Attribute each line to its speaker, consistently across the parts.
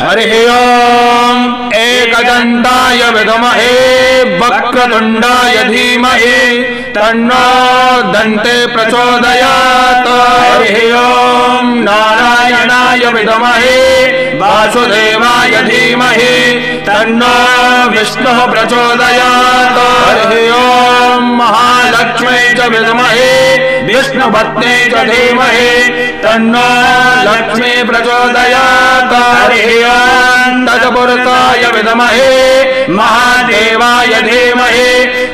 Speaker 1: हरिः ओम् एकदन्ताय विद्महे वक्रतुण्डाय धीमहि तन्नो दन्ते प्रचोदयात् हरिः ओम् नारायणाय विद्महे वासुदेवाय धीमहि तन्नो विष्णुः प्रचोदयात् हरिः ओम् महालक्ष्मी च विद्महे विष्णुपत्नी च धीमहि तन्नो लक्ष्मी प्रचोदयात् हरिः ओम् तत्पुरुषाय विद्महे महादेवाय धीमहि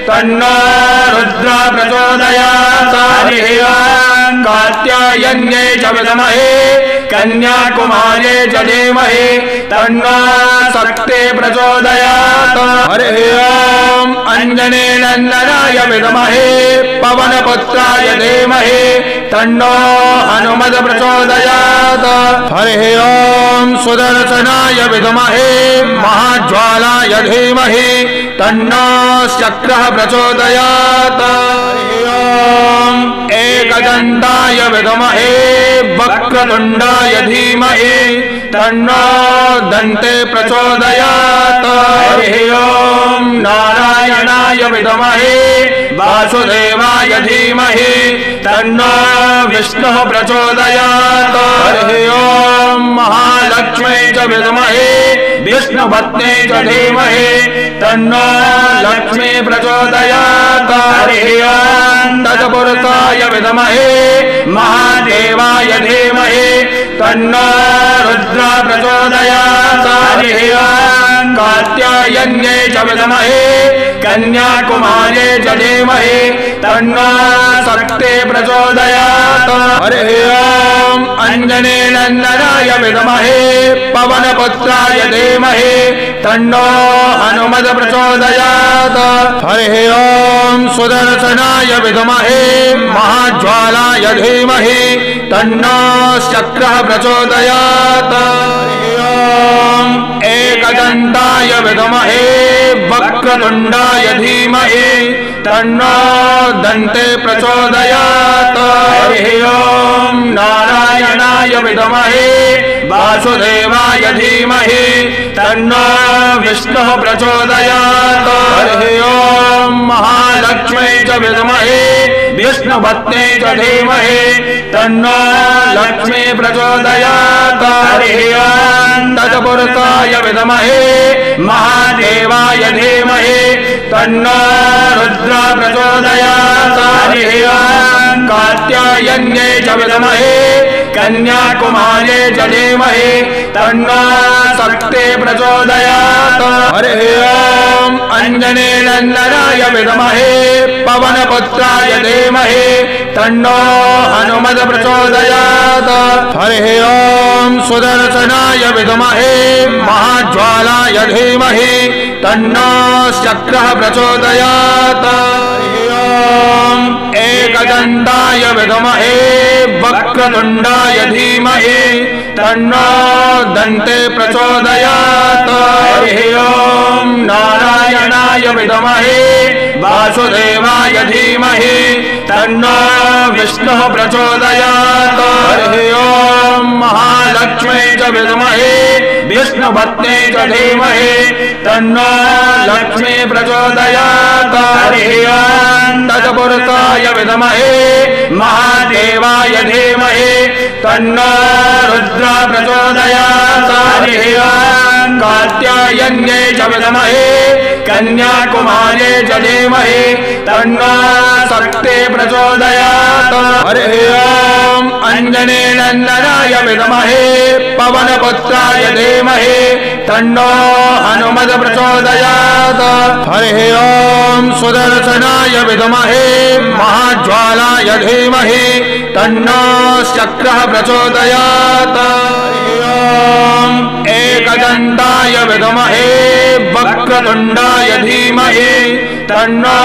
Speaker 1: तन्नो रुद्र प्रचोदयात् हरिः ओम् कात्यायन्यै च विद्महे कन्याकुमार्यै च धीमहि तन्नो शक्ति प्रचोदयात् हरिः ओम् अञ्जनेयन्दनाय विद्महे पवनपुत्राय धीमहि तन्नो हनुमत् प्रचोदयात् हरिः ओम् सुदर्शनाय विद्महे महाज्वालाय धीमहि तन्नो शक्रः प्रचोदयात् हरिः ओम् एकदन्ताय विद्महे वक्रतुण्डाय धीमहि तन्नो दन्ते प्रचोदयात् हरिः ओम् नारायणाय विद्महे वासुदेवाय धीमहि तन्नो विष्णुः प्रचोदयात् हरिः ओम् महालक्ष्मी च विद्महे विष्णुपत्नी च धीमहि तन्नो लक्ष्मी प्रचोदयात् हरिः ओम् तत्पुरुषाय विद्महे महादेवाय धीमहि तन्नो रुद्र प्रचोदयात् हरिः ओम् कात्यायन्यै च विद्महे कन्याकुमार्यै च धीमहि तन्नो शक्ति प्रचोदयात् हरिः ओम् अञ्जनेयन्दनाय विद्महे पवनपुत्राय धीमहि तन्नो हनुमत् प्रचोदयात् हरिः ओम् सुदर्शनाय विद्महे महाज्वालाय धीमहि तन्नो शक्रः प्रचोदयात् हरिः ओम् एकदन्ताय विद्महे वक्रतुण्डाय धीमहि तन्नो दन्ते प्रचोदयात् हरिः ओम् नारायणाय विद्महे वासुदेवाय धीमहि तन्नो विष्णुः प्रचोदयात् हरिः ओम् महालक्ष्मी च विद्महे विष्णुपत्नी च धीमहि तन्नो लक्ष्मी प्रचोदयात् हरिः ओम् तत्पुरुषाय विद्महे महादेवाय धीमहि तन्नो रुद्र प्रचोदयात् हरिः ओम् कात्यायन्यै च विद्महे कन्याकुमार्यै च धीमहि तन्नो शक्ति प्रचोदयात् हरिः ओम् अञ्जनेयन्दनाय विद्महे पवनपुत्राय धीमहि तन्नो हनुमत् प्रचोदयात् हरिः ओम् सुदर्शनाय विद्महे महाज्वालाय धीमहि तन्नो शक्रः प्रचोदयात् हरिः ओम् एकदन्ताय विद्महे वक्रतुण्डाय धीमहि तन्नो दन्ते प्रचोदयात् हरिः ओम् नारायणाय विद्महे वासुदेवाय धीमहि तन्नो विष्णुः प्रचोदयात् हरिः ओम् महालक्ष्मी च विद्महे विष्णुपत्नी च धीमहि तन्नो लक्ष्मी प्रचोदयात् हरिः ओम् तत्पुरुषाय विद्महे महादेवाय धीमहि तन्नो रुद्र प्रचोदयात् हरिः ओम् कात्यायन्यै च विद्महे कन्याकुमार्यै च धीमहि तन्नो शक्ति प्रचोदयात् हरिः ओम् अञ्जनेयन्दनाय विद्महे पवनपुत्राय धीमहि तन्नो हनुमत् प्रचोदयात् हरिः ओम् सुदर्शनाय विद्महे महाज्वालाय धीमहि तन्नो शक्रः प्रचोदयात् हरिः ओम् एकदन्ताय विद्महे वक्रतुण्डाय धीमहि तन्नो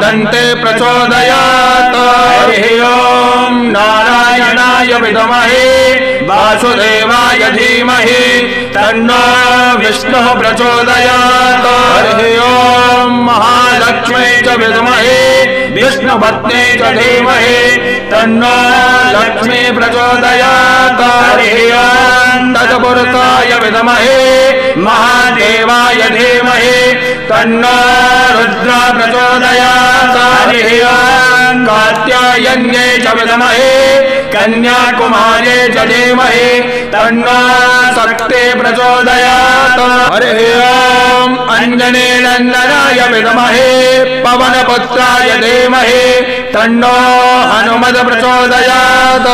Speaker 1: दन्ते प्रचोदयात् हरिः ओम् नारायणाय विद्महे वासुदेवाय धीमहि तन्नो विष्णुः प्रचोदयात् हरिः ओम् महालक्ष्मी च विद्महे विष्णुपत्नी च धीमहि तन्नो लक्ष्मी प्रचोदयात् हरिः ओम् तत्पुरुषाय विद्महे महादेवाय धीमहि तन्नो रुद्र प्रचोदयात् हरिः ओम् कात्यायन्यै च विद्महे कन्याकुमार्यै च धीमहि तन्नो शक्ति प्रचोदयात् हरिः ओम् अंजनेयन्दनाय विद्महे पवनपुत्राय धीमहि तन्नो हनुमत् प्रचोदयात्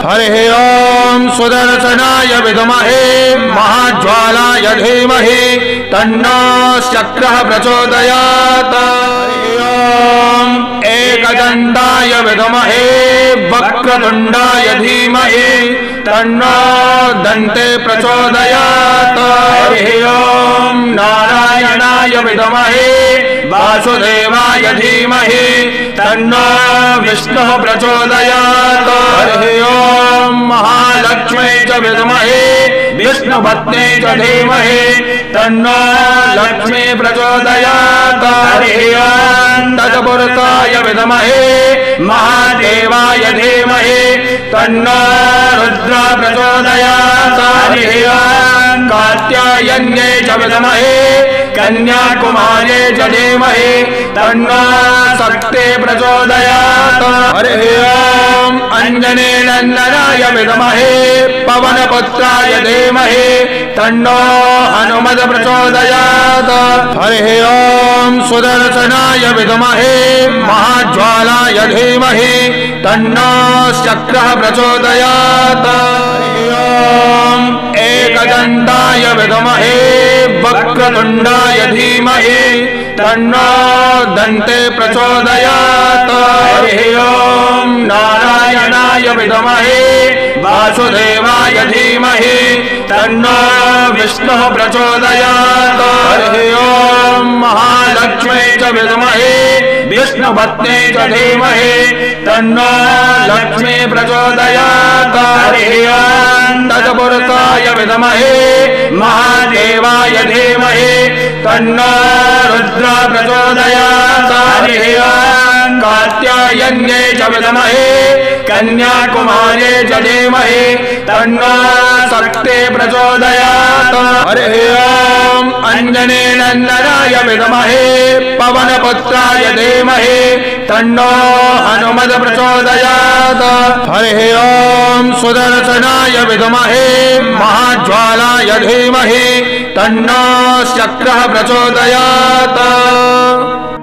Speaker 1: हरिः ओम् सुदर्शनाय विद्महे महाज्वालाय धीमहि तन्नो शक्रः प्रचोदयात् हरिः ओम् एकदन्ताय विद्महे वक्रतुण्डाय धीमहि तन्नो दन्ते प्रचोदयात् हरिः ओम् नारायणाय विद्महे वासुदेवाय धीमहि तन्नो विष्णुः प्रचोदयात् हरिः ओम् महालक्ष्मी च विद्महे विष्णुपत्नी च धीमहि तन्नो लक्ष्मी प्रचोदयात् हरिः ओम् तत्पुरुषाय विद्महे महादेवाय धीमहि तन्नो रुद्र प्रचोदयात् हरिः ओम् कात्यायन्यै च विद्महे कन्याकुमार्यै च धीमहि तन्नो शक्ति प्रचोदयात् हरिः ओम् अंजनेयन्दनाय विद्महे पवनपुत्राय धीमहि तन्नो हनुमत् प्रचोदयात् हरिः ओम् सुदर्शनाय विद्महे महाज्वालाय धीमहि तन्नो शक्रः प्रचोदयात् हरिः ओम् एकदन्ताय विद्महे वक्रतुण्डाय धीमहि तन्नो दन्ते प्रचोदयात् हरिः ओम् नारायणाय विद्महे वासुदेवाय धीमहि तन्नो विष्णुः प्रचोदयात् हरिः ओम् महालक्ष्मी च विद्महे विष्णुपत्नी च धीमहि तन्नो लक्ष्मी प्रचोदयात् हरिः ओम् तत्पुरुषाय विद्महे महादेवाय धीमहि तन्नो रुद्र प्रचोदयात् हरिः ओम् कात्यायन्यै च विद्महे कन्याकुमार्यै च धीमहि तन्नो शक्ति प्रचोदयात् हरिः ओम् अंजनेयन्दनाय विद्महे पवनपुत्राय धीमहि तन्नो हनुमत् प्रचोदयात् हरिः ओम् सुदर्शनाय विद्महे महाज्वालाय धीमहि तन्नो शक्रः प्रचोदयात्।